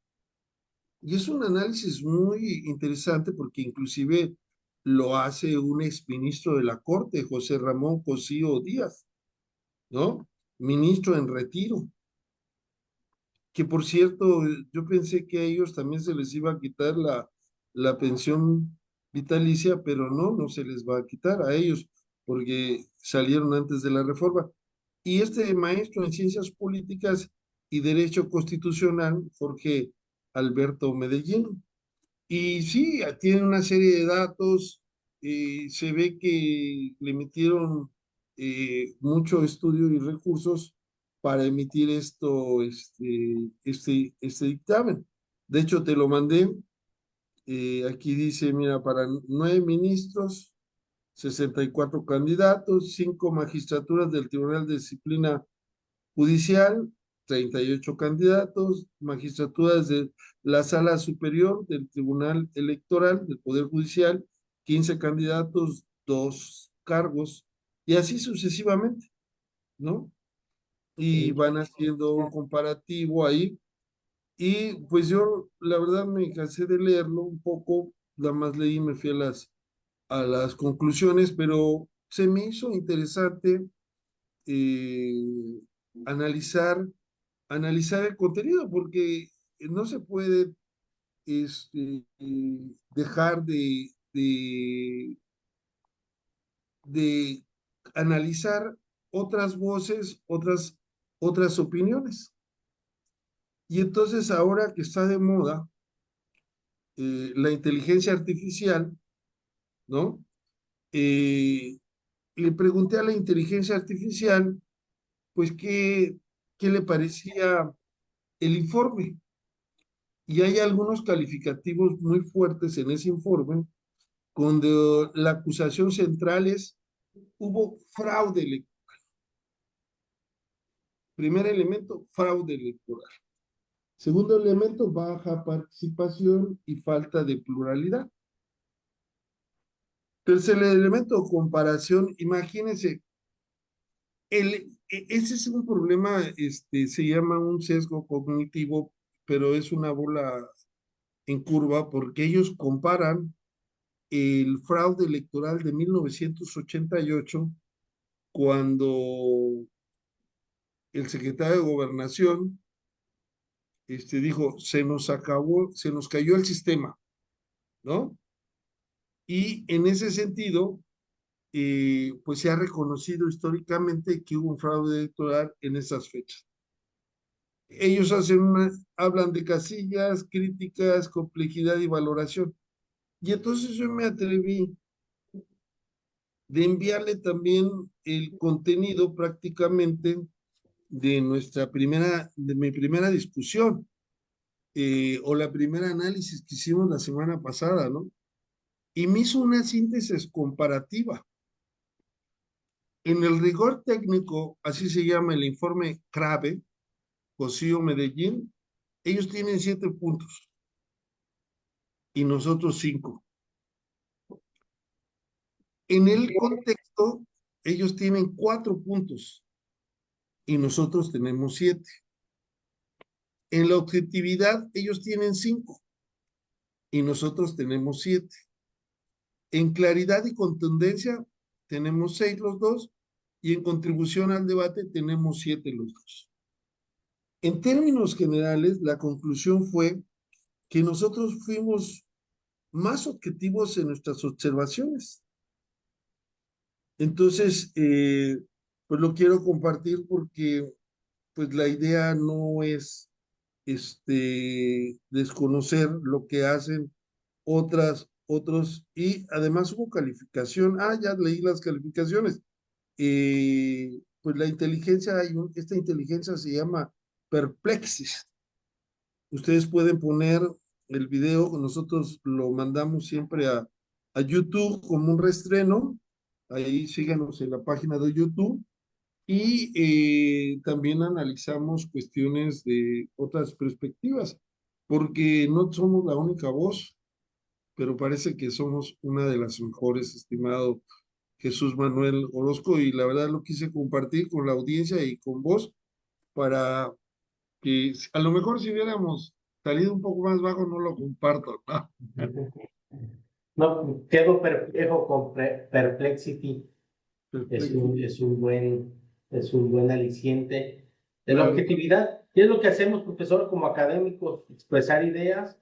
Y es un análisis muy interesante porque inclusive lo hace un exministro de la Corte, José Ramón Cosío Díaz, ¿no? Ministro en retiro. Que por cierto, yo pensé que a ellos también se les iba a quitar la pensión vitalicia, pero no, no se les va a quitar a ellos porque salieron antes de la reforma. Y este maestro en ciencias políticas y derecho constitucional, Jorge Alberto Medellín, y sí, tiene una serie de datos, se ve que le metieron mucho estudio y recursos para emitir este dictamen. De hecho, te lo mandé. Aquí dice, mira, para 9 ministros, 64 candidatos, 5 magistraturas del Tribunal de Disciplina Judicial, 38 candidatos, magistraturas de la Sala Superior del Tribunal Electoral del Poder Judicial, 15 candidatos, 2 cargos, y así sucesivamente, ¿no? Y van haciendo un comparativo ahí, y pues yo la verdad me cansé de leerlo un poco, nada más leí, me fui a las conclusiones, pero se me hizo interesante eh, analizar, analizar el contenido, porque no se puede dejar de analizar otras voces, otras opiniones. Y entonces ahora que está de moda la inteligencia artificial, ¿no? Eh, Le pregunté a la inteligencia artificial, pues, qué le parecía el informe. Y hay algunos calificativos muy fuertes en ese informe, donde la acusación central es, hubo fraude electoral. Primer elemento, fraude electoral. Segundo elemento, baja participación y falta de pluralidad. Tercer elemento, comparación. Imagínense, ese es un problema, se llama un sesgo cognitivo, pero es una bola en curva porque ellos comparan el fraude electoral de 1988, cuando el secretario de Gobernación dijo, se nos cayó el sistema, ¿no? Y en ese sentido, pues se ha reconocido históricamente que hubo un fraude electoral en esas fechas. Ellos hablan de casillas, críticas, complejidad y valoración. Y entonces yo me atreví de enviarle también el contenido prácticamente de mi primera discusión, o la primera análisis que hicimos la semana pasada, ¿no? Y me hizo una síntesis comparativa. En el rigor técnico, así se llama el informe CRAVE, Cosío Medellín, ellos tienen 7 puntos y nosotros 5. En el contexto, ellos tienen 4 puntos y nosotros tenemos 7. En la objetividad, ellos tienen 5 y nosotros tenemos 7. En claridad y contundencia, tenemos 6 los dos, y en contribución al debate tenemos 7 los dos. En términos generales, la conclusión fue que nosotros fuimos más objetivos en nuestras observaciones. Entonces, pues lo quiero compartir porque pues la idea no es desconocer lo que hacen otros, y además hubo calificación. Ya leí las calificaciones. Pues la inteligencia, esta inteligencia se llama Perplexis. Ustedes pueden poner el video, nosotros lo mandamos siempre a YouTube como un reestreno. Ahí síganos en la página de YouTube. Y también analizamos cuestiones de otras perspectivas, porque no somos la única voz, pero parece que somos una de las mejores, estimado Jesús Manuel Orozco, y la verdad lo quise compartir con la audiencia y con vos para que a lo mejor si hubiéramos salido un poco más bajo no lo comparto, ¿no? No, quedo perplejo con Perplexity. Perfecto. Es un buen aliciente de la Claro. objetividad. Y es lo que hacemos, profesor, como académicos, expresar ideas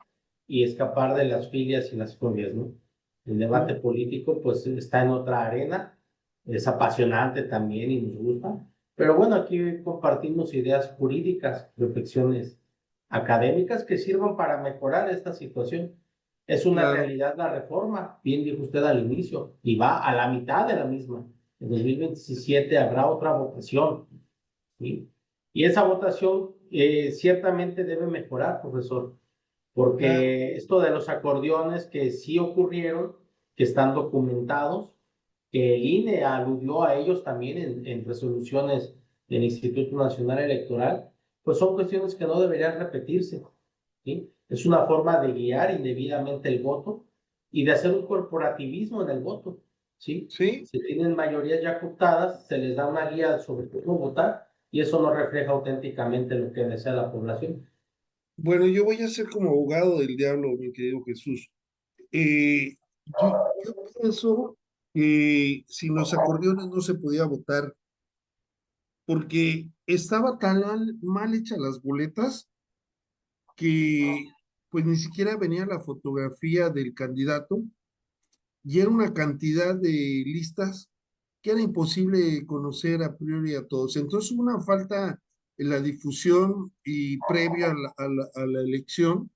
y escapar de las filias y las fobias, ¿no? El debate político, pues, está en otra arena, es apasionante también y nos gusta. Pero bueno, aquí compartimos ideas jurídicas, reflexiones académicas que sirvan para mejorar esta situación. Es una Claro. realidad la reforma, bien dijo usted al inicio, y va a la mitad de la misma. En 2027 habrá otra votación, ¿sí? Y esa votación ciertamente debe mejorar, profesor, Claro. porque esto de los acordeones que sí ocurrieron, que están documentados, que el INE aludió a ellos también en resoluciones del Instituto Nacional Electoral, pues son cuestiones que no deberían repetirse, ¿sí? Es una forma de guiar indebidamente el voto y de hacer un corporativismo en el voto, ¿sí? Sí. Si tienen mayorías ya cooptadas, se les da una guía sobre cómo votar y eso no refleja auténticamente lo que desea la población. Bueno, yo voy a ser como abogado del diablo, mi querido Jesús. Eh, yo pienso que sin los acordeones no se podía votar porque estaba tan mal hechas las boletas que pues ni siquiera venía la fotografía del candidato y era una cantidad de listas que era imposible conocer a priori a todos. Entonces hubo una falta en la difusión y previa a la elección.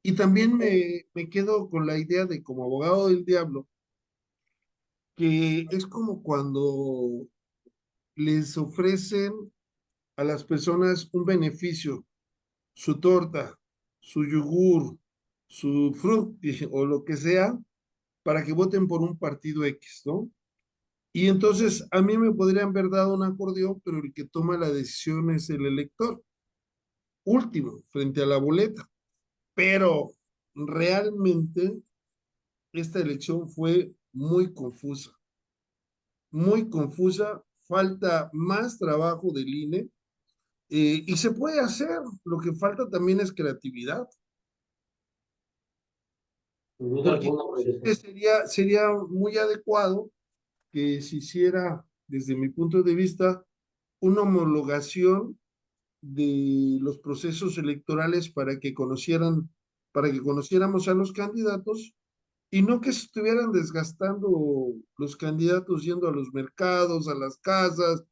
Y también me quedo con la idea de como abogado del diablo, que es como cuando les ofrecen a las personas un beneficio, su torta, su yogur, su frutti o lo que sea, para que voten por un partido X, ¿no? Y entonces a mí me podrían haber dado un acordeón, pero el que toma la decisión es el elector, último, frente a la boleta. Pero realmente esta elección fue muy confusa, falta más trabajo del INE y se puede hacer, lo que falta también es creatividad, Sin duda porque alguna, creo que profesor. sería muy adecuado que se hiciera, desde mi punto de vista, una homologación de los procesos electorales para que conociéramos a los candidatos y no que se estuvieran desgastando los candidatos yendo a los mercados, a las casas,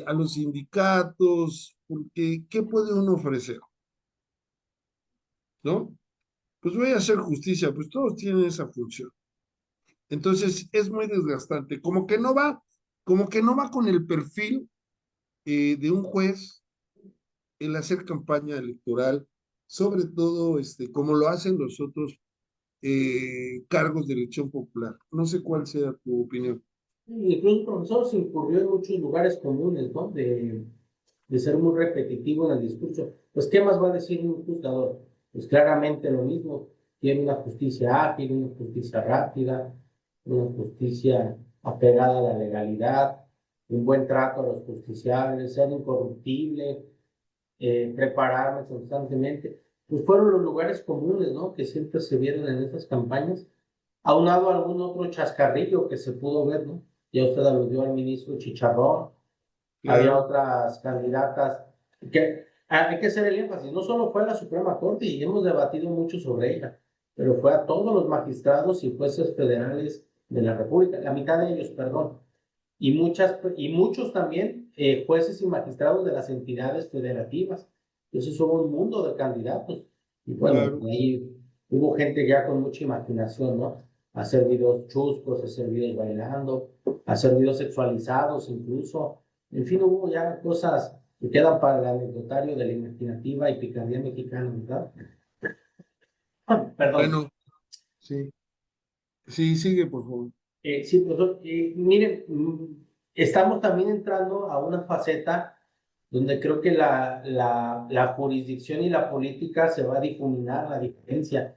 a los sindicatos, porque ¿qué puede uno ofrecer? ¿No? Pues voy a hacer justicia, pues todos tienen esa función. Entonces es muy desgastante, como que no va con el perfil de un juez el hacer campaña electoral, sobre todo como lo hacen los otros cargos de elección popular. No sé cuál sea tu opinión. Incluso, profesor, se incurrió en muchos lugares comunes, ¿no? De ser muy repetitivo en el discurso. Pues, ¿qué más va a decir un juzgador? Pues claramente lo mismo. Quiere una justicia ágil, una justicia rápida, una justicia apegada a la legalidad, un buen trato a los justiciables, ser incorruptible, prepararme constantemente. Pues fueron los lugares comunes, ¿no? Que siempre se vieron en estas campañas, aunado a algún otro chascarrillo que se pudo ver, ¿no? Ya usted aludió al ministro Chicharrón, había Claro, otras candidatas que hay que hacer el énfasis, no solo fue a la Suprema Corte y hemos debatido mucho sobre ella, pero fue a todos los magistrados y jueces federales de la República, la mitad de ellos, perdón, y muchos también jueces y magistrados de las entidades federativas. Entonces hubo un mundo de candidatos y bueno, claro. ahí hubo gente ya con mucha imaginación, ¿no? Hacer videos chuscos, hacer videos bailando, hacer videos sexualizados incluso. En fin, hubo ya cosas que quedan para el anecdotario de la imaginativa y picardía mexicana, ¿verdad? Perdón. Bueno, sí, sí, sigue, por favor. Sí, profesor, miren, estamos también entrando a una faceta donde creo que la jurisdicción y la política se va a difuminar la diferencia.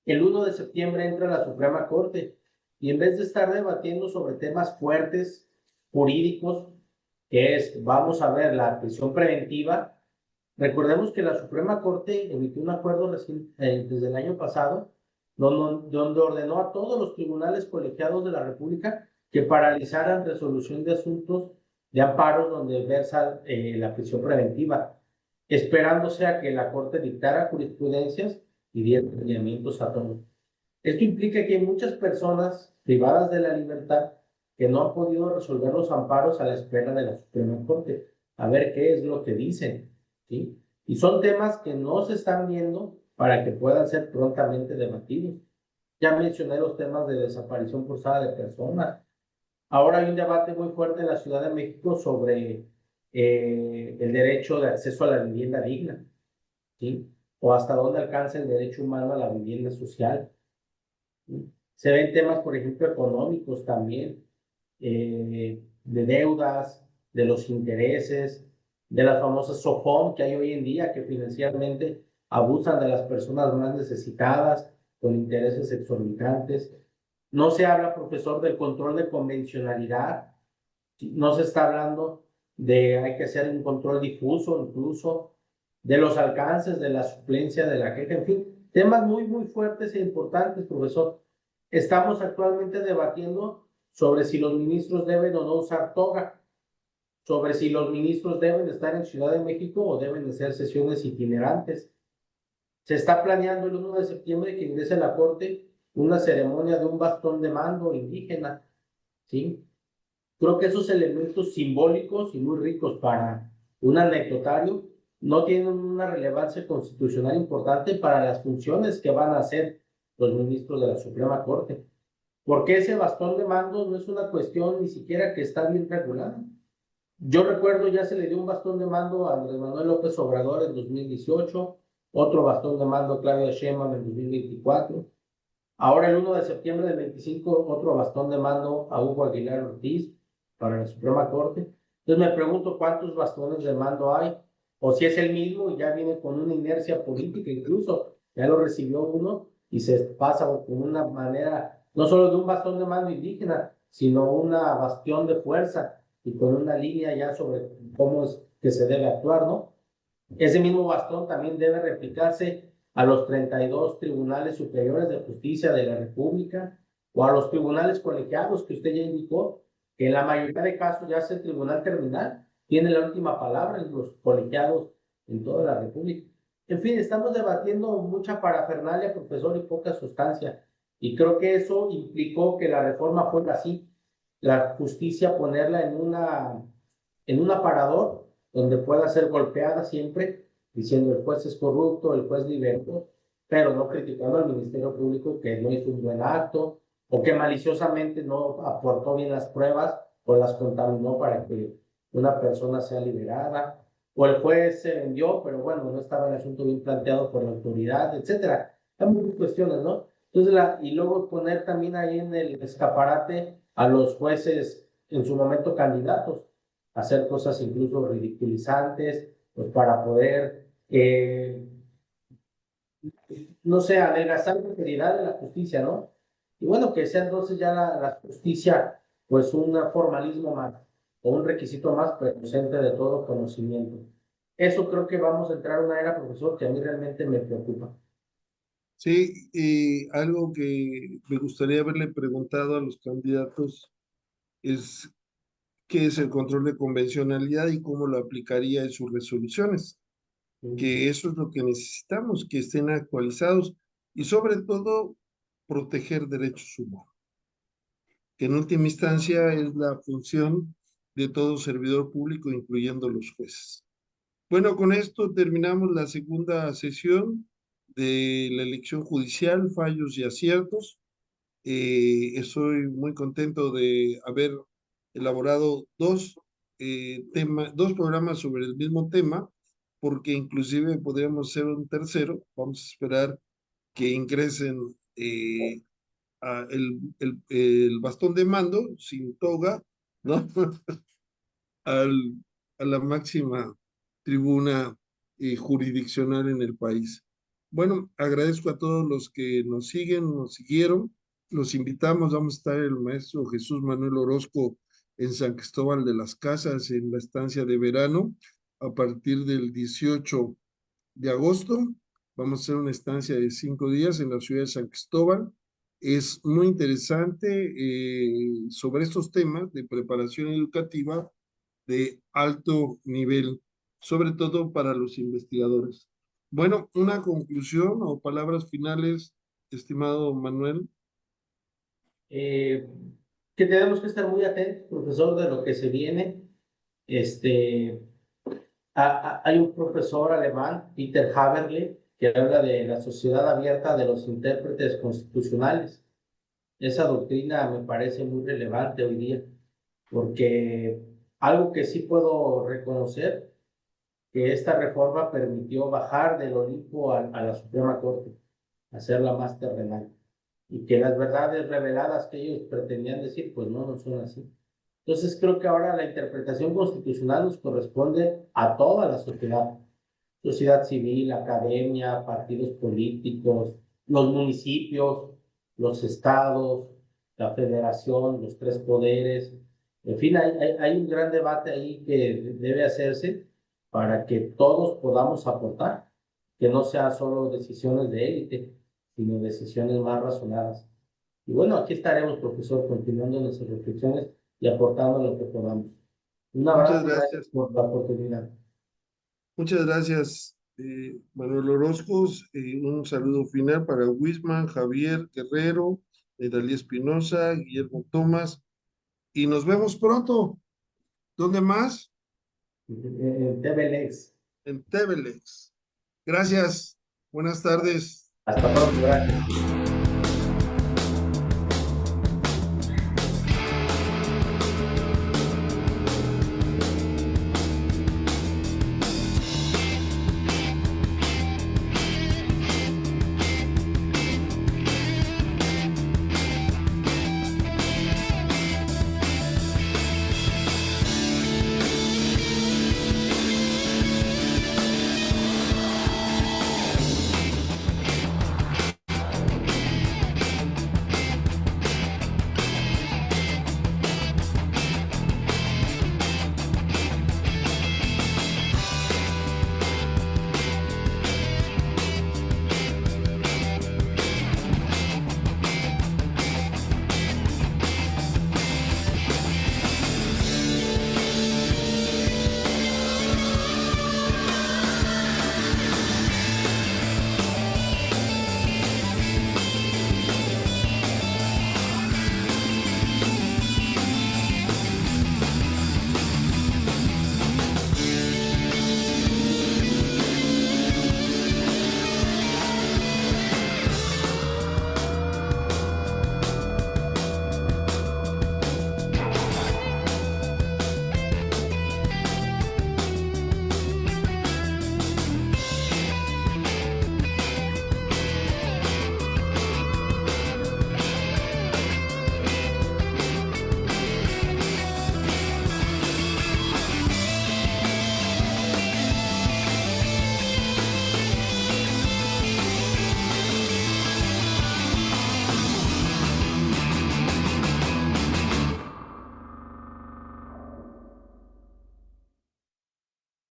El 1 de septiembre entra la Suprema Corte y en vez de estar debatiendo sobre temas fuertes, jurídicos, que es, vamos a ver, la prisión preventiva, recordemos que la Suprema Corte emitió un acuerdo desde el año pasado donde ordenó a todos los tribunales colegiados de la República que paralizaran resolución de asuntos de amparos donde versa la prisión preventiva, esperándose a que la Corte dictara jurisprudencias y diera lineamientos a todos. Esto implica que hay muchas personas privadas de la libertad que no han podido resolver los amparos a la espera de la Suprema Corte, a ver qué es lo que dicen, ¿sí? Y son temas que no se están viendo para que puedan ser prontamente debatidos. Ya mencioné los temas de desaparición forzada de personas. Ahora hay un debate muy fuerte en la Ciudad de México sobre el derecho de acceso a la vivienda digna, ¿sí? O hasta dónde alcanza el derecho humano a la vivienda social. Se ven temas, por ejemplo, económicos también, de deudas, de los intereses, de las famosas SOFOM que hay hoy en día, que financieramente abusan de las personas más necesitadas con intereses exorbitantes. No se habla, profesor, del control de convencionalidad, no se está hablando de hay que hacer un control difuso, incluso de los alcances de la suplencia de la queja, en fin. Temas muy fuertes e importantes, profesor. Estamos actualmente debatiendo sobre si los ministros deben o no usar toga, sobre si los ministros deben estar en Ciudad de México o deben hacer sesiones itinerantes. Se está planeando el 1 de septiembre que ingrese a la Corte una ceremonia de un bastón de mando indígena, ¿sí? Creo que esos elementos simbólicos y muy ricos para un anecdotario no tienen una relevancia constitucional importante para las funciones que van a hacer los ministros de la Suprema Corte. Porque ese bastón de mando no es una cuestión ni siquiera que está bien regulada. Yo recuerdo ya se le dio un bastón de mando a Andrés Manuel López Obrador en 2018, otro bastón de mando a Claudia Sheinbaum en 2024. Ahora el 1 de septiembre del 25, otro bastón de mando a Hugo Aguilar Ortiz para la Suprema Corte. Entonces me pregunto cuántos bastones de mando hay, o si es el mismo y ya viene con una inercia política incluso, ya lo recibió uno y se pasa con una manera, no solo de un bastón de mando indígena, sino una bastión de fuerza y con una línea ya sobre cómo es que se debe actuar, ¿no? Ese mismo bastón también debe replicarse a los 32 tribunales superiores de justicia de la República o a los tribunales colegiados que usted ya indicó, que en la mayoría de casos ya es el tribunal terminal, tiene la última palabra en los colegiados en toda la República. En fin, estamos debatiendo mucha parafernalia, profesor, y poca sustancia. Y creo que eso implicó que la reforma fuera así, la justicia ponerla en un aparador donde pueda ser golpeada siempre, diciendo el juez es corrupto, el juez liberto, pero no criticando al Ministerio Público que no hizo un buen acto o que maliciosamente no aportó bien las pruebas o las contaminó para que una persona sea liberada, o el juez se vendió, pero bueno, no estaba el asunto bien planteado por la autoridad, etcétera. Hay muchas cuestiones, ¿no? Entonces, y luego poner también ahí en el escaparate a los jueces en su momento candidatos, hacer cosas incluso ridiculizantes, pues para poder, no sé, adelgazar la integridad de la justicia, ¿no? Y bueno, que sea entonces ya la justicia, pues un formalismo más, o un requisito más presente de todo conocimiento. Eso creo que vamos a entrar a una era, profesor, que a mí realmente me preocupa. Sí, y algo que me gustaría haberle preguntado a los candidatos es qué es el control de convencionalidad y cómo lo aplicaría en sus resoluciones, que eso es lo que necesitamos, que estén actualizados y sobre todo proteger derechos humanos, que en última instancia es la función de todo servidor público, incluyendo los jueces. Bueno, con esto terminamos la segunda sesión de la elección judicial, fallos y aciertos. Estoy muy contento de haber elaborado dos programas sobre el mismo tema, porque inclusive podríamos hacer un tercero. Vamos a esperar que ingresen el bastón de mando sin toga, ¿no? al, a la máxima tribuna jurisdiccional en el país. Bueno, agradezco a todos los que nos siguen, nos siguieron. Los invitamos, vamos a estar el maestro Jesús Manuel Orozco en San Cristóbal de las Casas, en la estancia de verano, a partir del 18 de agosto. Vamos a hacer una estancia de 5 días en la ciudad de San Cristóbal. Es muy interesante sobre estos temas de preparación educativa de alto nivel, sobre todo para los investigadores. Bueno, una conclusión o palabras finales, estimado Manuel. Eh, que tenemos que estar muy atentos, profesor, de lo que se viene. Este, hay un profesor alemán, Peter Haberle, que habla de la sociedad abierta de los intérpretes constitucionales. Esa doctrina me parece muy relevante hoy día, porque algo que sí puedo reconocer, que esta reforma permitió bajar del Olimpo a la Suprema Corte, hacerla más terrenal, y que las verdades reveladas que ellos pretendían decir, pues no son así. Entonces creo que ahora la interpretación constitucional nos corresponde a toda la sociedad, sociedad civil, academia, partidos políticos, los municipios, los estados, la federación, los tres poderes. En fin, hay un gran debate ahí que debe hacerse para que todos podamos aportar. que no sean solo decisiones de élite, sino decisiones más razonadas. Y bueno, aquí estaremos, profesor, continuando nuestras reflexiones y aportando lo que podamos. Un Muchas abrazo y gracias gracias. por la oportunidad. Muchas gracias, Manuel Orozcos. Un saludo final para Wisman, Javier Guerrero, Dalí Espinosa, Guillermo Tomás. Y nos vemos pronto. ¿Dónde más? TVLX. En Tevelex. Gracias. Buenas tardes. Hasta pronto, gracias.